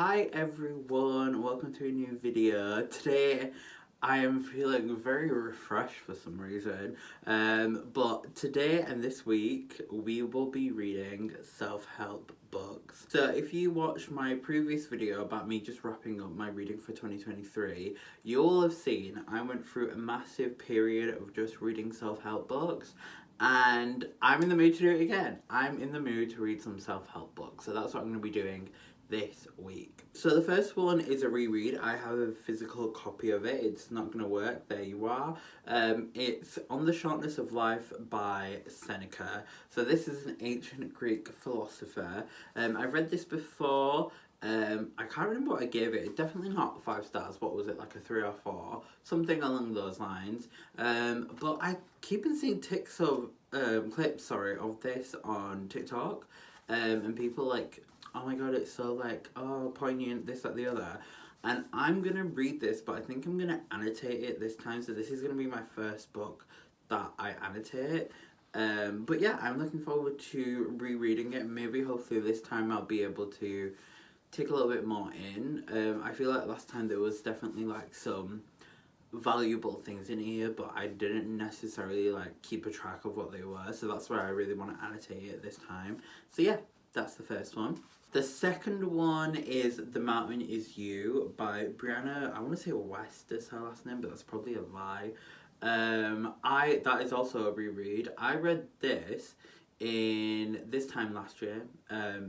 Hi everyone, welcome to a new video. Today I am feeling very refreshed for some reason. But today and this week we will be reading self-help books. So if you watched my previous video about me just wrapping up my reading for 2023, you'll have seen I went through a massive period of just reading self-help books. And I'm in the mood to do it again. I'm in the mood to read some self-help books. So that's what I'm going to be doing this week. So the first one is a reread. I have a physical copy of it. It's not going to work. There you are. It's On the Shortness of Life by Seneca. So this is an ancient Greek philosopher. I've read this before. I can't remember what I gave it. Definitely not 5 stars. What was it, like a 3 or 4? Something along those lines. But I keep on seeing clips of this on TikTok. And people like, oh my god, it's so like, oh, poignant, this, that, the other. And I'm gonna read this, but I think I'm gonna annotate it this time. So this is gonna be my first book that I annotate. But yeah, I'm looking forward to rereading it. Maybe hopefully this time I'll be able to take a little bit more in. I feel like last time there was definitely like some valuable things in here, but I didn't necessarily like keep a track of what they were. So that's where I really want to annotate it this time. So yeah, that's the first one. The second one is The Mountain Is You by Brianna. I want to say West is her last name, but that's probably a lie. That is also a reread. I read this in this time last year,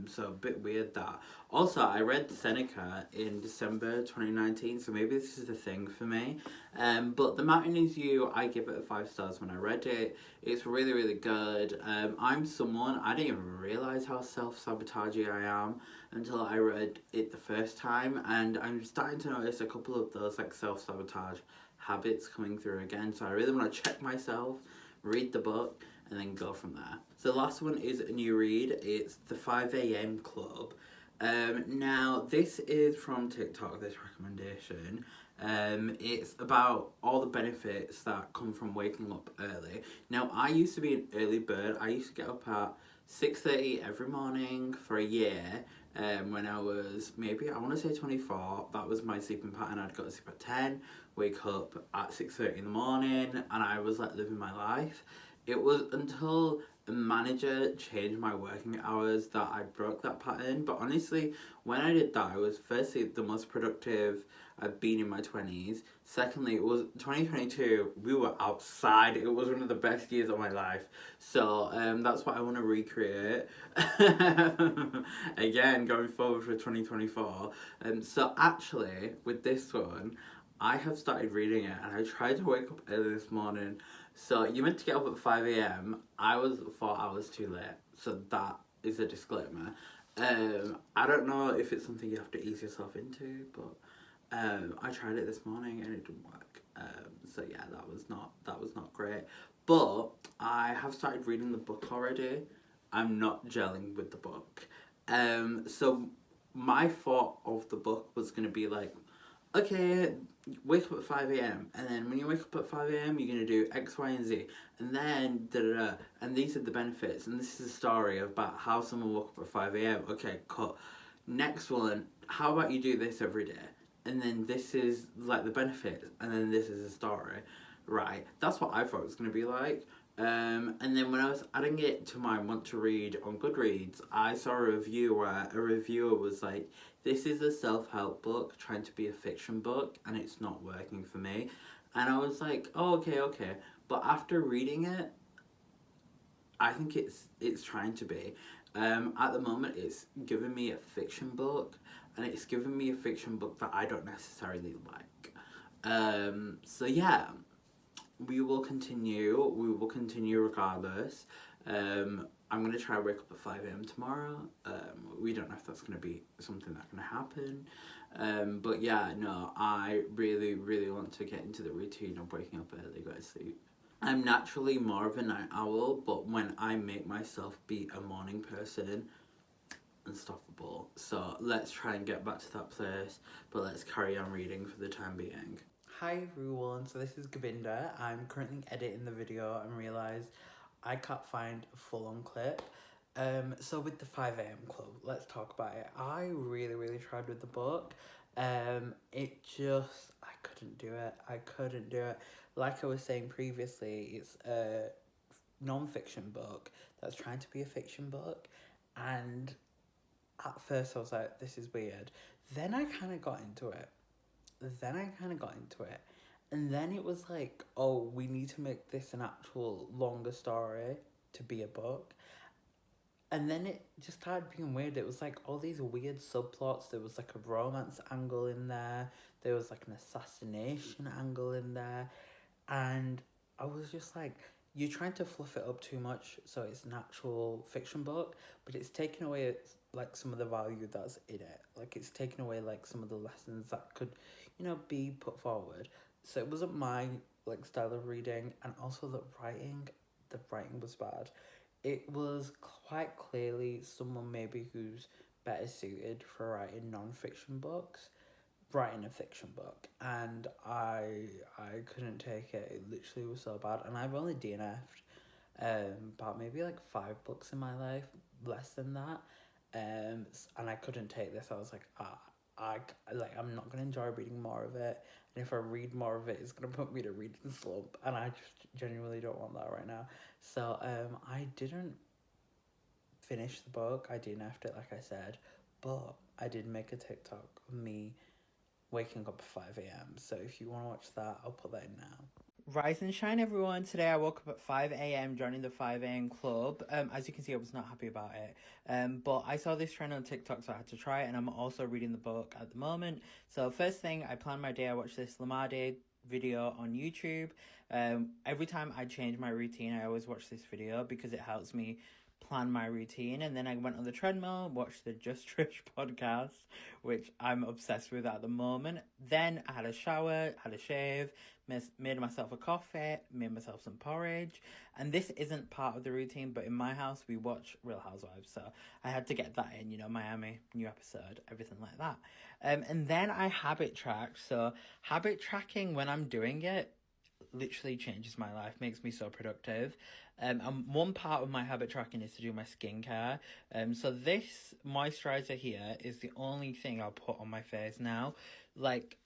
so a bit weird that. Also, I read Seneca in December 2019, so maybe this is the thing for me. But The Mountain Is You, I give it 5 stars when I read it. It's really, really good. I'm someone, I didn't even realise how self-sabotaging I am until I read it the first time, and I'm starting to notice a couple of those like self-sabotage habits coming through again, so I really want to check myself, read the book, and then go from there. So the last one is a new read. It's The 5 a.m. Club. Now, this is from TikTok, this recommendation. It's about all the benefits that come from waking up early. Now, I used to be an early bird. I used to get up at 6:30 every morning for a year. When I was maybe, I want to say 24, that was my sleeping pattern. I'd go to sleep at 10, wake up at 6:30 in the morning, and I was like living my life. It was until a manager changed my working hours that I broke that pattern. But honestly, when I did that, I was firstly the most productive I've been in my 20s. Secondly, it was 2022, we were outside. It was one of the best years of my life. So that's what I want to recreate. Again, going forward for 2024. So actually, with this one, I have started reading it and I tried to wake up early this morning. So you meant to get up at 5 a.m. I was 4 hours too late. So that is a disclaimer. I don't know if it's something you have to ease yourself into, but I tried it this morning and it didn't work. So yeah, that was not great. But I have started reading the book already. I'm not gelling with the book. So my thought of the book was gonna be like, okay, wake up at 5 a.m. and then when you wake up at 5 a.m. you're gonna do X, Y, and Z, and then da da da, and these are the benefits, and this is a story about how someone woke up at 5 a.m. Okay, cut. Next one, how about you do this every day, and then this is like the benefits, and then this is a story, right? That's what I thought it was gonna be like. And then when I was adding it to my want to read on Goodreads, I saw a review where a reviewer was like, this is a self-help book trying to be a fiction book and it's not working for me. And I was like, oh, okay. But after reading it, I think it's trying to be. At the moment, it's giving me a fiction book, and it's giving me a fiction book that I don't necessarily like. So yeah, we will continue. We will continue regardless. I'm gonna try to wake up at 5 a.m. tomorrow. We don't know if that's gonna be something that's gonna happen. But yeah, no, I really, really want to get into the routine of waking up early, go to sleep. I'm naturally more of a night owl, but when I make myself be a morning person, unstoppable. So let's try and get back to that place, but let's carry on reading for the time being. Hi everyone, so this is Govinda. I'm currently editing the video and realised I can't find a full on clip. So with the 5 a.m. Club, let's talk about it. I really tried with the book. I couldn't do it. I couldn't do it. Like I was saying previously, it's a non-fiction book that's trying to be a fiction book, and at first I was like, this is weird. Then I kind of got into it. And then it was like, oh, we need to make this an actual longer story to be a book. And then it just started being weird. It was like all these weird subplots. There was like a romance angle in there. There was like an assassination angle in there. And I was just like, you're trying to fluff it up too much so it's an actual fiction book, but it's taken away like some of the value that's in it. Like it's taken away like some of the lessons that could, be put forward. So it wasn't my like style of reading, and also the writing was bad. It was quite clearly someone maybe who's better suited for writing non-fiction books writing a fiction book, and I couldn't take it. It literally was so bad, and I've only DNF'd about maybe like 5 books in my life, less than that, and I couldn't take this. I was like, I'm not gonna enjoy reading more of it, and if I read more of it, it's gonna put me to reading slump, and I just genuinely don't want that right now. So I didn't finish the book. I DNF'd it, like I said, but I did make a TikTok of me waking up at 5 a.m. So if you want to watch that, I'll put that in now. Rise and shine, everyone. Today I woke up at 5 a.m. joining the 5 a.m. club. As you can see, I was not happy about it. But I saw this trend on TikTok, so I had to try it, and I'm also reading the book at the moment. So first thing, I planned my day. I watched this Lamar Day video on YouTube. Every time I change my routine, I always watch this video because it helps me plan my routine. And then I went on the treadmill, watched the Just Trish podcast, which I'm obsessed with at the moment. Then I had a shower, had a shave, made myself a coffee, made myself some porridge. And this isn't part of the routine, but in my house we watch Real Housewives, so I had to get that in, Miami, new episode, everything like that. And then I habit track. So habit tracking, when I'm doing it, literally changes my life, makes me so productive. And one part of my habit tracking is to do my skincare. So this moisturizer here is the only thing I'll put on my face now. Like,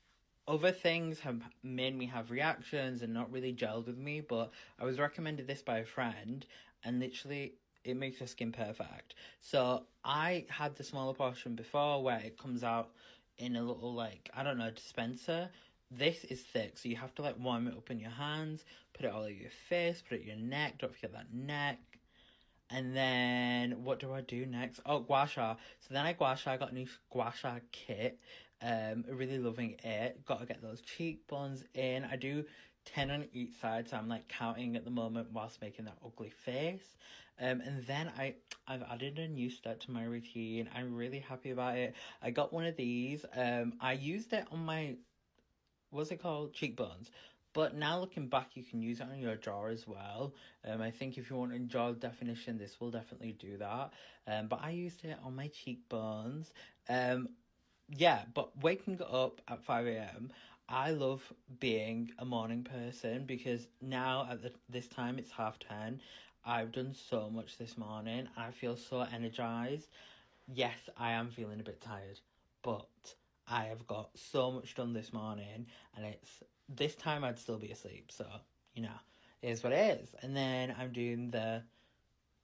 other things have made me have reactions and not really gelled with me, but I was recommended this by a friend, and literally it makes your skin perfect. So I had the smaller portion before where it comes out in a little, like, I don't know, dispenser. This is thick, so you have to like warm it up in your hands, put it all over your face, put it in your neck, don't forget that neck. And then what do I do next? Oh, gua sha. So then I gua sha. I got a new gua sha kit. Really loving it. Got to get those cheekbones in. I do 10 on each side, so I'm like counting at the moment whilst making that ugly face. And then I've added a new step to my routine. I'm really happy about it. I got one of these. I used it on my, what's it called? Cheekbones. But now looking back, you can use it on your jaw as well. I think if you want a jaw definition, this will definitely do that. But I used it on my cheekbones. Yeah, but waking up at 5 a.m., I love being a morning person because now at this time it's 10:30. I've done so much this morning. I feel so energized. Yes, I am feeling a bit tired, but I have got so much done this morning, and it's this time I'd still be asleep, so it is what it is. And then I'm doing the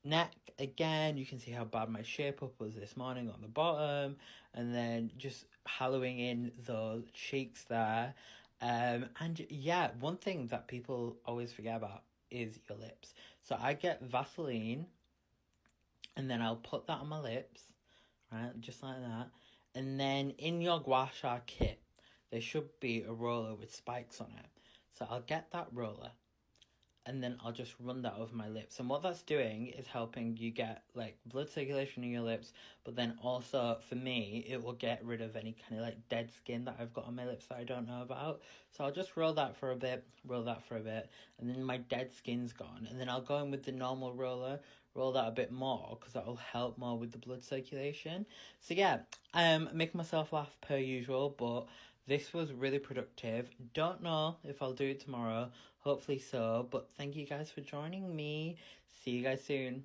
neck again. You can see how bad my shape up was this morning on the bottom, and then just hollowing in those cheeks there. And yeah, one thing that people always forget about is your lips. So I get Vaseline, and then I'll put that on my lips, right, just like that. And then in your gua sha kit, there should be a roller with spikes on it. So I'll get that roller, and then I'll just run that over my lips. And what that's doing is helping you get like blood circulation in your lips, but then also for me, it will get rid of any kind of like dead skin that I've got on my lips that I don't know about. So I'll just roll that for a bit, and then my dead skin's gone. And then I'll go in with the normal roller, roll that a bit more because that will help more with the blood circulation. So yeah, making myself laugh per usual, but this was really productive. Don't know if I'll do it tomorrow. Hopefully so. But thank you guys for joining me. See you guys soon.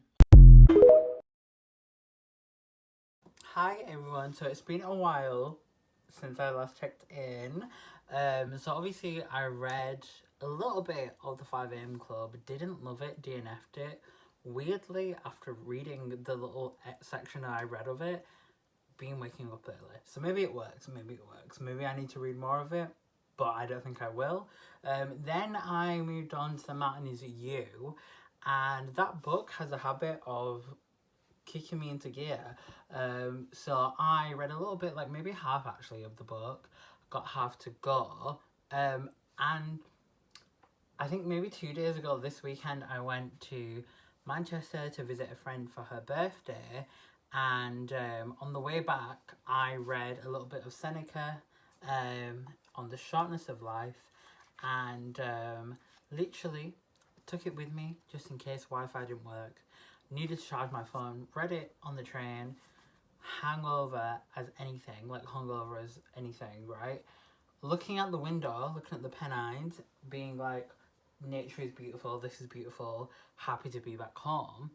Hi everyone, so it's been a while since I last checked in. So obviously I read a little bit of the 5am Club, didn't love it, DNF'd it. Weirdly, after reading the little section I read of it, been waking up early. So maybe it works, maybe I need to read more of it, but I don't think I will. Then I moved on to The Mountain Is You, and that book has a habit of kicking me into gear. So I read a little bit, like maybe half actually of the book, got half to go. And I think maybe 2 days ago this weekend I went to Manchester to visit a friend for her birthday, and on the way back I read a little bit of Seneca on the shortness of life, and literally took it with me just in case Wi-Fi didn't work. Needed to charge my phone, read it on the train, hangover as anything, like hungover as anything, right? Looking out the window, looking at the Pennines, being like, nature is beautiful, this is beautiful, happy to be back home.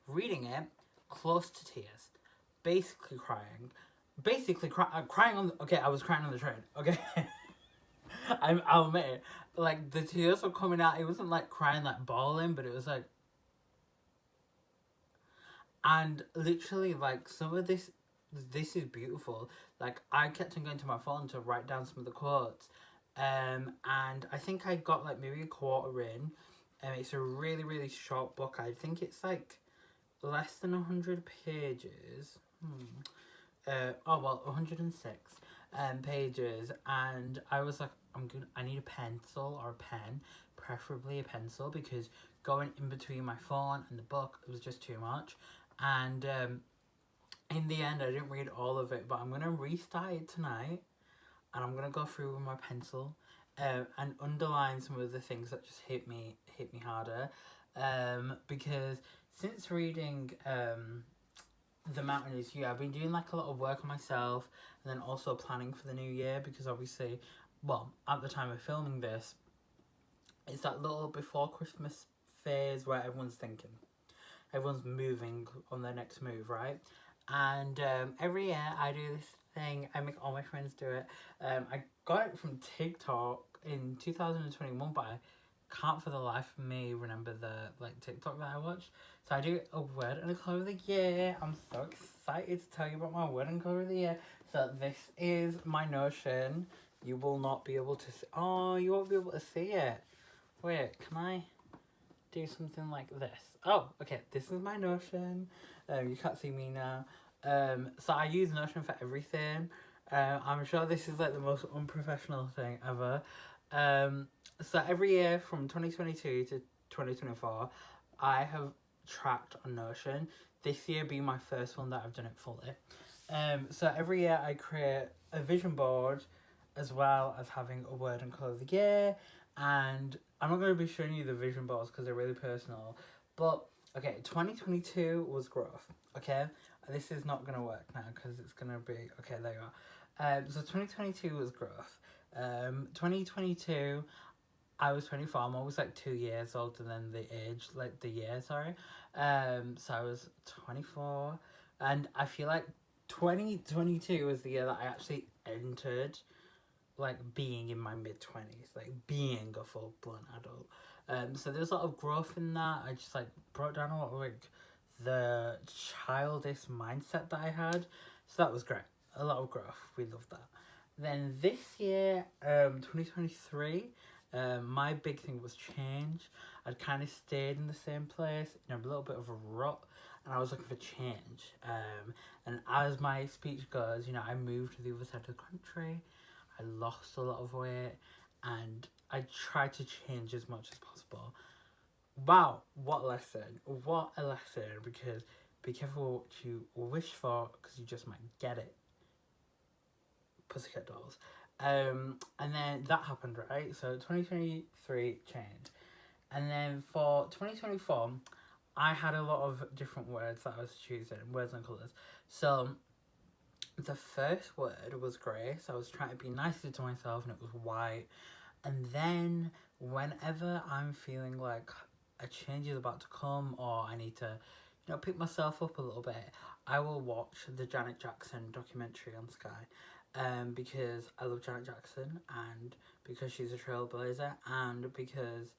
Reading it, close to tears, basically crying. Crying on the, okay, I was crying on the train, okay? I'll admit it. Like, the tears were coming out, it wasn't like crying, like bawling, but it was like, and literally, like, some of this is beautiful. Like, I kept on going to my phone to write down some of the quotes. And I think I got, like, maybe a quarter in. It's a really, really short book. I think it's, like, less than 100 pages. 106 pages. And I was like, I need a pencil or a pen. Preferably a pencil, because going in between my phone and the book, it was just too much. And in the end, I didn't read all of it, but I'm going to restart it tonight, and I'm going to go through with my pencil and underline some of the things that just hit me harder, because since reading The Mountain Is You, I've been doing like a lot of work on myself, and then also planning for the new year, because obviously, well, at the time of filming this, it's that little before Christmas phase where everyone's moving on their next move, right? And every year I do this thing, I make all my friends do it. I got it from TikTok in 2021, but I can't for the life of me remember the like TikTok that I watched. So I do a word and a colour of the year. I'm so excited to tell you about my word and colour of the year. So this is my Notion. You will not be able to see, oh, you won't be able to see it. Wait, can I do something like this? Oh, okay, this is my Notion. You can't see me now. So I use Notion for everything. I'm sure this is like the most unprofessional thing ever. So every year from 2022 to 2024, I have tracked on Notion. This year being my first one that I've done it fully. So every year I create a vision board, as well as having a word and colour of the year. And I'm not going to be showing you the vision boards because they're really personal. But, okay, 2022 was growth, okay? This is not going to work now because it's going to be... Okay, there you are. So 2022 was growth. 2022, I was 24. I'm always, like, 2 years older than the age, like, the year, sorry. So I was 24. And I feel like 2022 was the year that I actually entered... like being in my mid-20s, like being a full-blown adult. So there's a lot of growth in that. I just like brought down a lot of like the childish mindset that I had. So that was great. A lot of growth. We love that. Then this year, 2023, my big thing was change. I'd kind of stayed in the same place, in a little bit of a rut, and I was looking for change. And as my speech goes, you know, I moved to the other side of the country. I lost a lot of weight, and I tried to change as much as possible. Wow, what a lesson. What a lesson, because be careful what you wish for, because you just might get it. Pussycat Dolls. And then that happened, right? So 2023 changed. And then for 2024, I had a lot of different words that I was choosing, words and colours. So the first word was grey, so I was trying to be nicer to myself, and it was white. And then whenever I'm feeling like a change is about to come, or I need to, you know, pick myself up a little bit, I will watch the Janet Jackson documentary on Sky, because I love Janet Jackson, and because she's a trailblazer, and because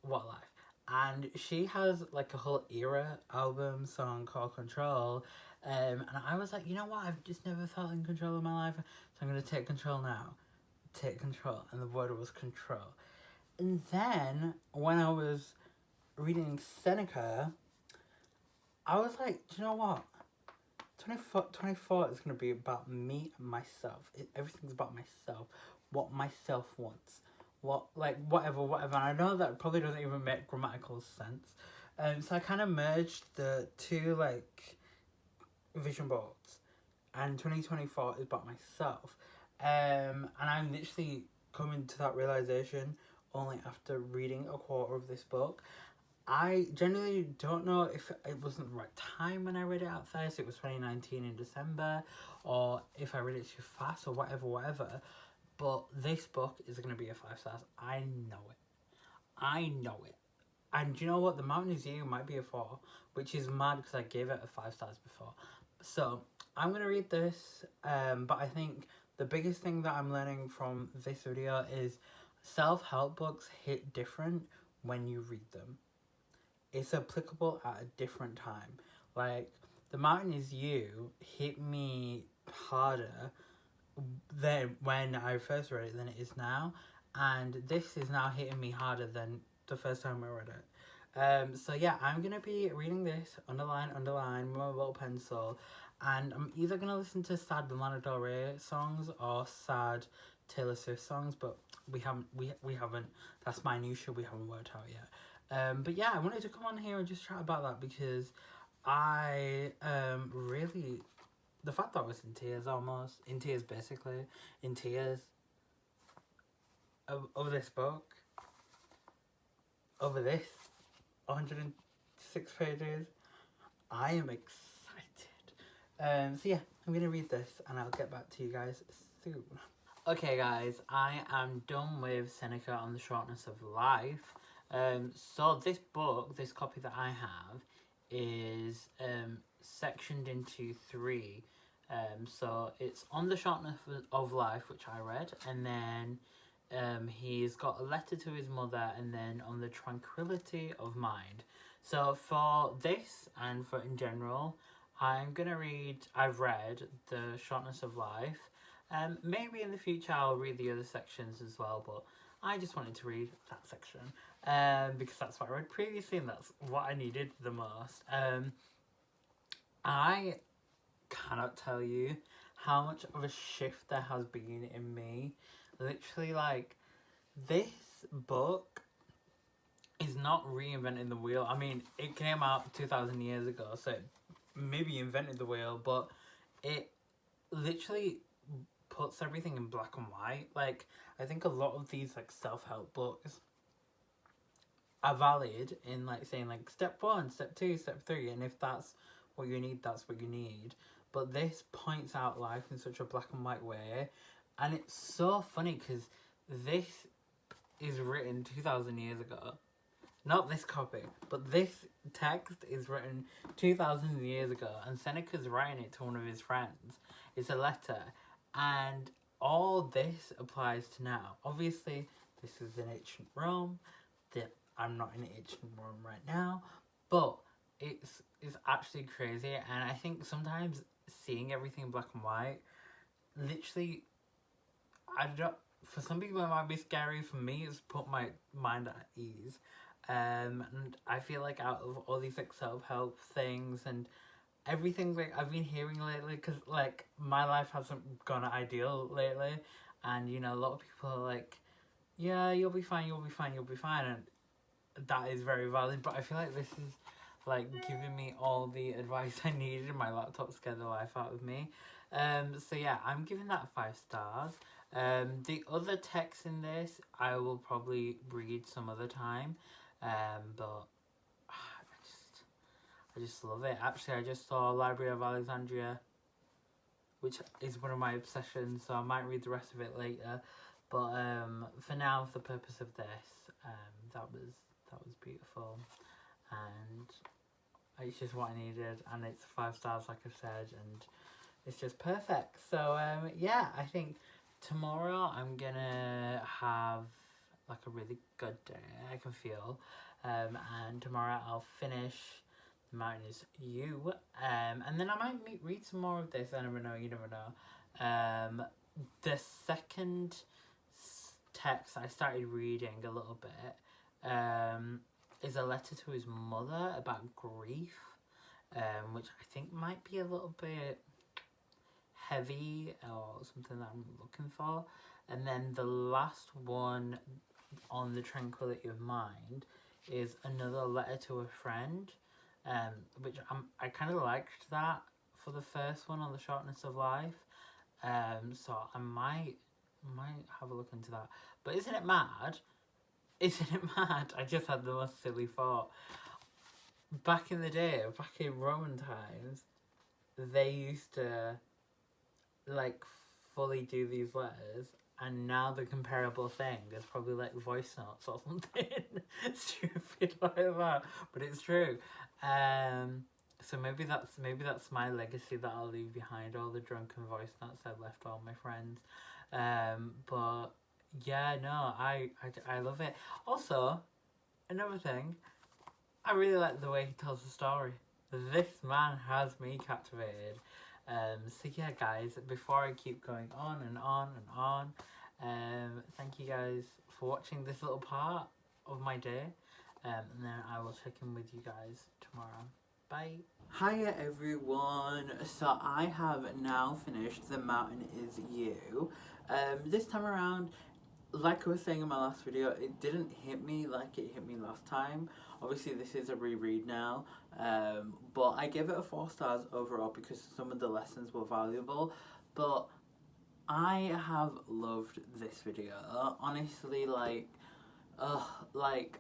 what life. And she has like a whole era album song called Control. And I was like, you know what, I've just never felt in control of my life, so I'm gonna take control now. Take control. And the word was control. And then when I was reading Seneca, I was like, do you know what? 24 is going to be about me and myself. Everything's about myself. What myself wants. Whatever. And I know that probably doesn't even make grammatical sense. So I kind of merged the two, like, vision boards. And 2024 is about myself. And I'm literally coming to that realization only after reading a quarter of this book. I generally don't know if it wasn't the right time when I read it at first. It was 2019 in December, or if I read it too fast, or whatever. But this book is going to be a 5 stars. I know it. And you know what? The Mountain is You might be a 4, which is mad because I gave it a 5 stars before. So I'm going to read this, but I think the biggest thing that I'm learning from this video is self-help books hit different when you read them. It's applicable at a different time. Like, The Mountain is You hit me harder than when I first read it than it is now. And this is now hitting me harder than the first time I read it. So yeah, I'm going to be reading this, underline, with my little pencil. And I'm either going to listen to sad Lana Del Rey songs or sad Taylor Swift songs, but we haven't, that's minutiae, we haven't worked out yet. But yeah, I wanted to come on here and just chat about that because I really, the fact that I was in tears basically, in tears over this book, over this 106 pages, I am excited. So yeah, I'm going to read this and I'll get back to you guys soon. Okay guys, I am done with Seneca on the Shortness of Life. So this book, this copy that I have, is sectioned into 3. So it's On the Shortness of Life, which I read, and then he's got a letter to his mother, and then On the Tranquility of Mind. So for this, and for in general, I've read The Shortness of Life. Maybe in the future I'll read the other sections as well, but I just wanted to read that section because that's what I read previously and that's what I needed the most. I cannot tell you how much of a shift there has been in me. Literally, like, this book is not reinventing the wheel. I mean, it came out 2,000 years ago, so it maybe invented the wheel, but it literally puts everything in black and white. Like, I think a lot of these, like, self-help books are valid in, like, saying, like, step 1, step 2, step 3, and if that's what you need, that's what you need. But this points out life in such a black and white way, and it's so funny because this is written 2,000 years ago. Not this copy, but this text is written 2,000 years ago, and Seneca's writing it to one of his friends. It's a letter, and all this applies to now. Obviously, this is in ancient Rome. I'm not in ancient Rome right now, but it's actually crazy, and I think sometimes seeing everything in black and white, literally, for some people it might be scary. For me, it's put my mind at ease. And I feel like out of all these, like, self-help things and everything, like, I've been hearing lately, because, like, my life hasn't gone ideal lately, and, you know, a lot of people are like, yeah, you'll be fine, and that is very valid, but I feel like this is, like, giving me all the advice I needed. My laptop scared the life out of me. So yeah, I'm giving that 5 stars. The other text in this, I will probably read some other time. But I just love it. Actually, I just saw Library of Alexandria, which is one of my obsessions, so I might read the rest of it later. But for now, for the purpose of this, that was beautiful, and it's just what I needed, and it's 5 stars, like I've said, and it's just perfect. So yeah, I think tomorrow I'm gonna have like a really good day. I can feel, and tomorrow I'll finish The Mountain Is You, and then I might read some more of this. I never know. You never know. The second text I started reading a little bit is a letter to his mother about grief, which I think might be a little bit heavy or something that I'm looking for. And then the last one on the tranquility of mind is another letter to a friend, which I kind of liked that for the first one on the shortness of life. So I might have a look into that. But isn't it mad? Isn't it mad? I just had the most silly thought. Back in the day, back in Roman times, they used to like fully do these letters, and now the comparable thing is probably like voice notes or something stupid like that. But it's true. So maybe that's my legacy that I'll leave behind, all the drunken voice notes I've left all my friends. But yeah, no, I love it. Also, another thing, I really like the way he tells the story. This man has me captivated. So yeah, guys, before I keep going on and on and on, thank you guys for watching this little part of my day. And then I will check in with you guys tomorrow. Bye. Hiya everyone, so I have now finished The Mountain Is You. This time around, like I was saying in my last video, it didn't hit me like it hit me last time. Obviously this is a reread now, but I give it a 4 stars overall because some of the lessons were valuable. But I have loved this video. Honestly, like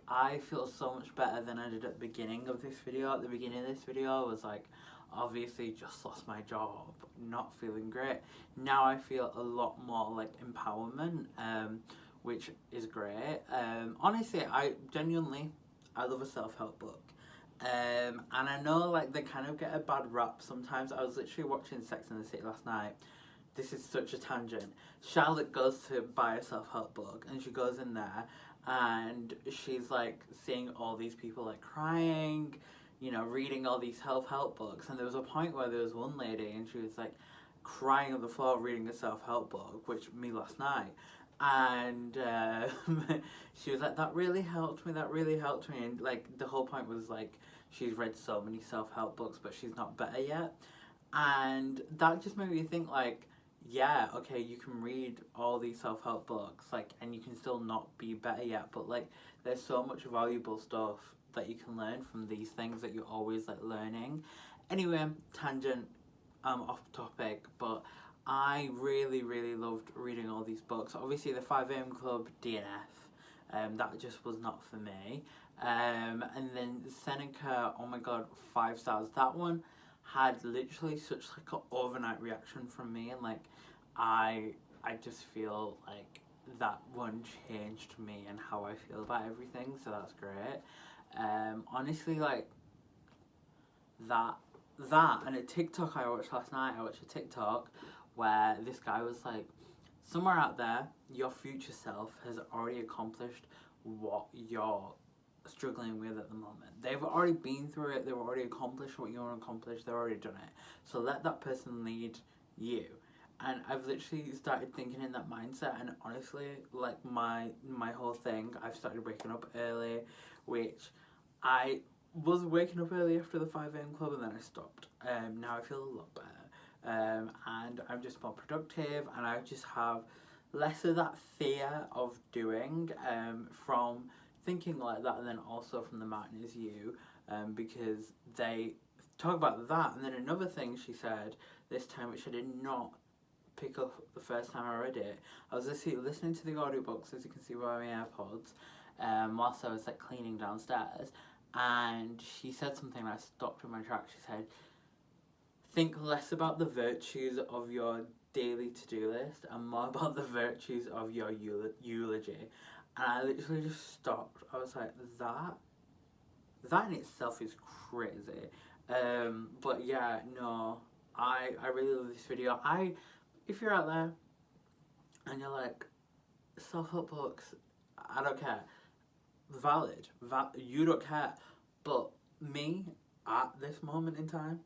I feel so much better than I did at the beginning of this video. At the beginning of this video, I was like, obviously just lost my job, not feeling great. Now I feel a lot more like empowerment, which is great. Honestly, I love a self-help book. And I know like they kind of get a bad rap sometimes. I was literally watching Sex and the City last night. This is such a tangent. Charlotte goes to buy a self-help book and she goes in there and she's like seeing all these people like crying, you know, reading all these self-help books. And there was a point where there was one lady and she was like crying on the floor reading a self-help book, which me last night. And she was like, that really helped me, and like the whole point was like she's read so many self-help books but she's not better yet. And that just made me think like, yeah, okay, you can read all these self-help books like and you can still not be better yet, but like there's so much valuable stuff that you can learn from these things that you're always like learning. Anyway, tangent, off topic, but I really loved reading all these books. Obviously the 5am Club DNF, that just was not for me. And then Seneca, oh my god, 5 stars. That one had literally such like an overnight reaction from me, and like I just feel like that one changed me and how I feel about everything, so that's great. Honestly, like that and a TikTok I watched last night, I watched a TikTok where this guy was like, somewhere out there your future self has already accomplished what you're struggling with at the moment. They've already been through it, they've already accomplished what you want to accomplish, they've already done it. So let that person lead you. And I've literally started thinking in that mindset, and honestly, like my whole thing, I've started waking up early, which I was waking up early after the 5am Club and then I stopped. Now I feel a lot better. And I'm just more productive, and I just have less of that fear of doing from thinking like that, and then also from The Mountain Is You, because they talk about that. And then another thing she said this time, which I did not pick up the first time I read it, I was listening to the audiobooks, as you can see by my AirPods, whilst I was like cleaning downstairs, and she said something and I stopped in my tracks. She said, think less about the virtues of your daily to-do list and more about the virtues of your eulogy. And I literally just stopped. I was like, that in itself is crazy. But yeah, no, I really love this video. If you're out there and you're like, self-help books, I don't care. Valid. You don't care. But me, at this moment in time,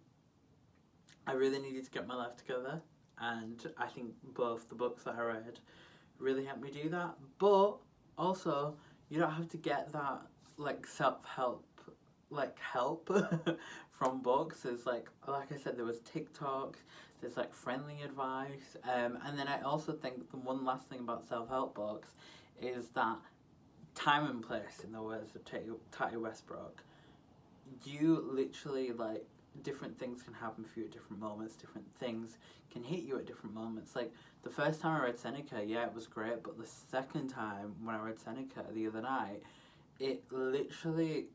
I really needed to get my life together. And I think both the books that I read really helped me do that. But also, you don't have to get that like self-help like help from books. There's like I said, there was TikToks, there's like friendly advice, and then I also think the one last thing about self-help books is that time and place, in the words of Tati Westbrook, you literally like different things can happen for you at different moments, different things can hit you at different moments. Like the first time I read Seneca, yeah, it was great, but the second time when I read Seneca the other night, it literally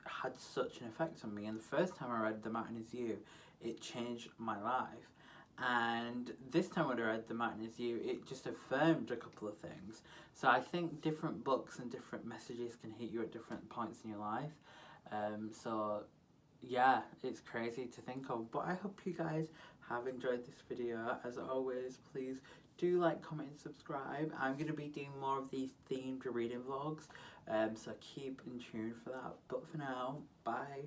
had such an effect on me. And the first time I read The Mountain Is You, it changed my life. And this time when I read The Mountain Is You, it just affirmed a couple of things. So I think different books and different messages can hit you at different points in your life. So yeah, it's crazy to think of. But I hope you guys have enjoyed this video. As always, please do like, comment and subscribe. I'm going to be doing more of these themed reading vlogs, so keep in tune for that. But for now, bye.